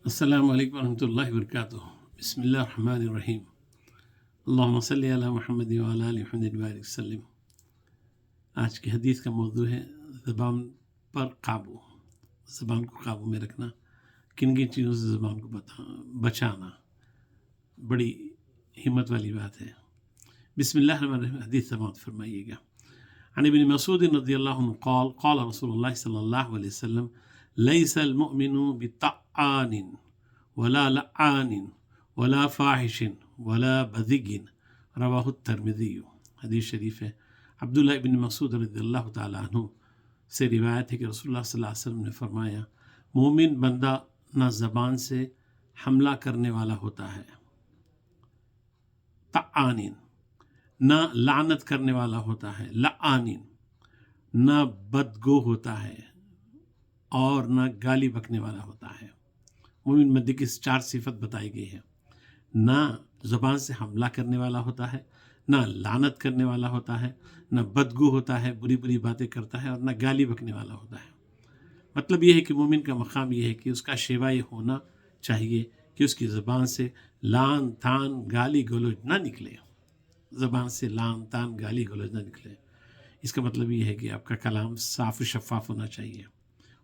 السلام علیکم ورحمۃ اللہ وبرکاتہ۔ بسم اللہ الرحمن الرحیم۔ اللہم صلی علی محمد وعلی آل محمد وبارک وسلم۔ آج کی حدیث کا موضوع ہے زبان پر قابو، زبان کو قابو میں رکھنا، کن کن چیزوں سے زبان کو بچانا، بڑی ہمت والی بات ہے۔ بسم اللہ الرحمن الرحیم، حدیث سماعت فرمائیے گا۔ عن ابن مسعود رضی اللہ عنہ قال قال رسول اللہ صلی اللہ علیہ وسلم لیس المؤمن بطعان ولا لعان ولا فاحش ولا بذی رواہ الترمذی۔ حدیث شریف ہے، عبداللہ ابن مسعود رضی اللہ تعالیٰ عنہ سے روایت ہے کہ رسول اللہ صلی اللہ علیہ وسلم نے فرمایا، مومن بندہ نہ زبان سے حملہ کرنے والا ہوتا ہے، طعانین نہ لعنت کرنے والا ہوتا ہے، لعانین نہ بدگو ہوتا ہے، اور نہ گالی بکنے والا ہوتا ہے۔ مومن بندے کی 4 صفت بتائی گئی ہے، نہ زبان سے حملہ کرنے والا ہوتا ہے، نہ لعنت کرنے والا ہوتا ہے، نہ بدگو ہوتا ہے، بری بری باتیں کرتا ہے، اور نہ گالی بکنے والا ہوتا ہے۔ مطلب یہ ہے کہ مومن کا مقام یہ ہے کہ اس کا شیوا یہ ہونا چاہیے کہ اس کی زبان سے لعن تان گالی گلوچ نہ نکلے، زبان سے لعن تان گالی گلوچ نہ نکلے۔ اس کا مطلب یہ ہے کہ آپ کا کلام صاف و شفاف ہونا چاہیے۔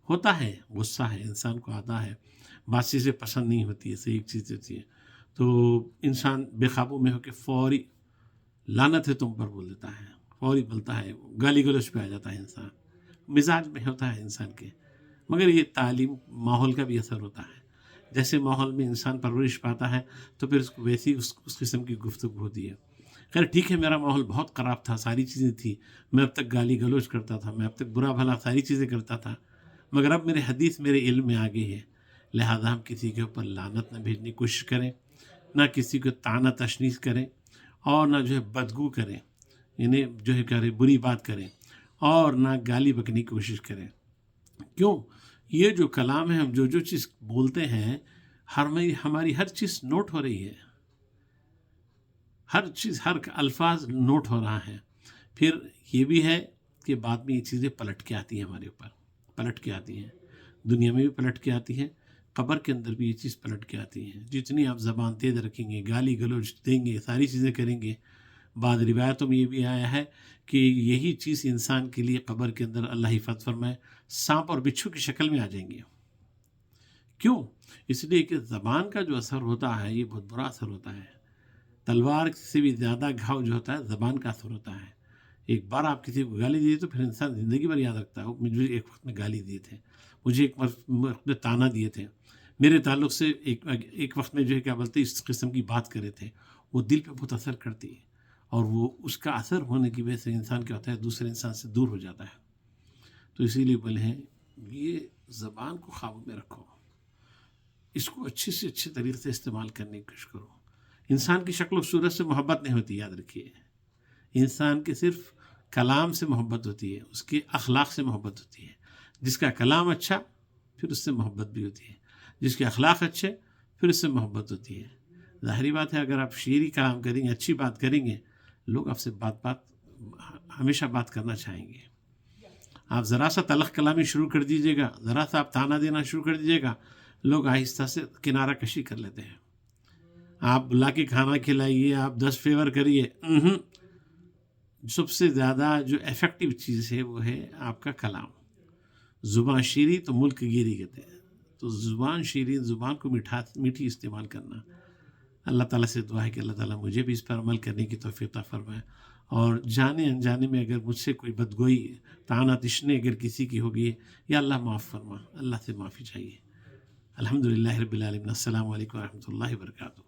ہوتا ہے غصہ ہے، انسان کو آتا ہے، بات چیزیں پسند نہیں ہوتی ہے، صحیح ایک چیز ہوتی ہے تو انسان بے قابو میں ہو کے فوری لعنت ہے تم پر بول دیتا ہے، فوری بولتا ہے، گالی گلوچ پہ آ جاتا ہے انسان، مزاج میں ہوتا ہے انسان کے۔ مگر یہ تعلیم ماحول کا بھی اثر ہوتا ہے، جیسے ماحول میں انسان پرورش پاتا ہے تو پھر اس کو ویسی اس قسم کی گفتگو ہوتی ہے۔ خیر ٹھیک ہے، میرا ماحول بہت خراب تھا، ساری چیزیں تھیں، میں اب تک گالی گلوچ کرتا تھا، میں اب تک برا بھلا ساری چیزیں کرتا تھا، مگر اب میرے حدیث میرے علم میں آ گئی ہے، لہذا ہم کسی کے اوپر لعنت نہ بھیجنے کی کوشش کریں، نہ کسی کو طعنہ تشنیع کریں، اور نہ جو ہے بدگو کریں، یعنی جو ہے کریں بری بات کریں، اور نہ گالی بکنے کی کوشش کریں۔ کیوں؟ یہ جو کلام ہے، ہم جو چیز بولتے ہیں، ہماری ہر چیز نوٹ ہو رہی ہے، ہر چیز، ہر الفاظ نوٹ ہو رہا ہے۔ پھر یہ بھی ہے کہ بعد میں یہ چیزیں پلٹ کے آتی ہیں، ہمارے اوپر پلٹ کے آتی ہیں، دنیا میں بھی پلٹ کے آتی ہیں، قبر کے اندر بھی یہ چیز پلٹ کے آتی ہیں۔ جتنی آپ زبان تیز رکھیں گے، گالی گلوچ دیں گے، ساری چیزیں کریں گے، بعض روایتوں میں یہ بھی آیا ہے کہ یہی چیز انسان کے لیے قبر کے اندر اللہ حفاظت فرمائے سانپ اور بچھو کی شکل میں آ جائیں گے۔ کیوں؟ اس لیے کہ زبان کا جو اثر ہوتا ہے یہ بہت برا اثر ہوتا ہے۔ تلوار سے بھی زیادہ گھاؤ جو ہوتا ہے زبان کا اثر ہوتا ہے۔ ایک بار آپ کسی کو گالی دیے تو پھر انسان زندگی بھر یاد رکھتا ہے، مجھے ایک وقت میں گالی دیے تھے، مجھے ایک وقت میں تانا دیے تھے، میرے تعلق سے ایک وقت میں جو ہے کیا بولتے اس قسم کی بات کرے تھے، وہ دل پہ بہت اثر کرتی ہے، اور وہ اس کا اثر ہونے کی وجہ سے انسان کیا ہوتا ہے، دوسرے انسان سے دور ہو جاتا ہے۔ تو اسی لیے بولے ہیں یہ زبان کو قابو میں رکھو، اس کو اچھے سے اچھے طریقے سے استعمال کرنے کی کوشش کرو۔ انسان کی شکل و صورت سے محبت نہیں ہوتی، یاد رکھیے، انسان کے صرف کلام سے محبت ہوتی ہے، اس کے اخلاق سے محبت ہوتی ہے۔ جس کا کلام اچھا پھر اس سے محبت بھی ہوتی ہے، جس کے اخلاق اچھے پھر اس سے محبت ہوتی ہے۔ ظاہری بات ہے، اگر آپ شعری کلام کریں گے، اچھی بات کریں گے، لوگ آپ سے ہمیشہ بات کرنا چاہیں گے۔ آپ ذرا سا تلخ کلامی شروع کر دیجیے گا، ذرا سا آپ تانا دینا شروع کر دیجیے گا، لوگ آہستہ سے کنارہ کشی کر لیتے ہیں۔ آپ بلا کے کھانا کھلائیے، آپ 10 فیور کریے، سب سے زیادہ جو ایفیکٹو چیز ہے وہ ہے آپ کا کلام۔ زبان شیریں تو ملک گیری کہتے ہیں، تو زبان شیریں، زبان کو میٹھی استعمال کرنا۔ اللہ تعالیٰ سے دعا ہے کہ اللہ تعالیٰ مجھے بھی اس پر عمل کرنے کی توفیق عطا فرمائے، اور جانے انجانے میں اگر مجھ سے کوئی بدگوئی طعنہ تشنیع اگر کسی کی ہوگی، یا اللہ معاف فرما، اللہ سے معافی چاہیے۔ الحمدللہ رب العالمین۔ السلام علیکم ورحمۃ اللہ وبرکاتہ۔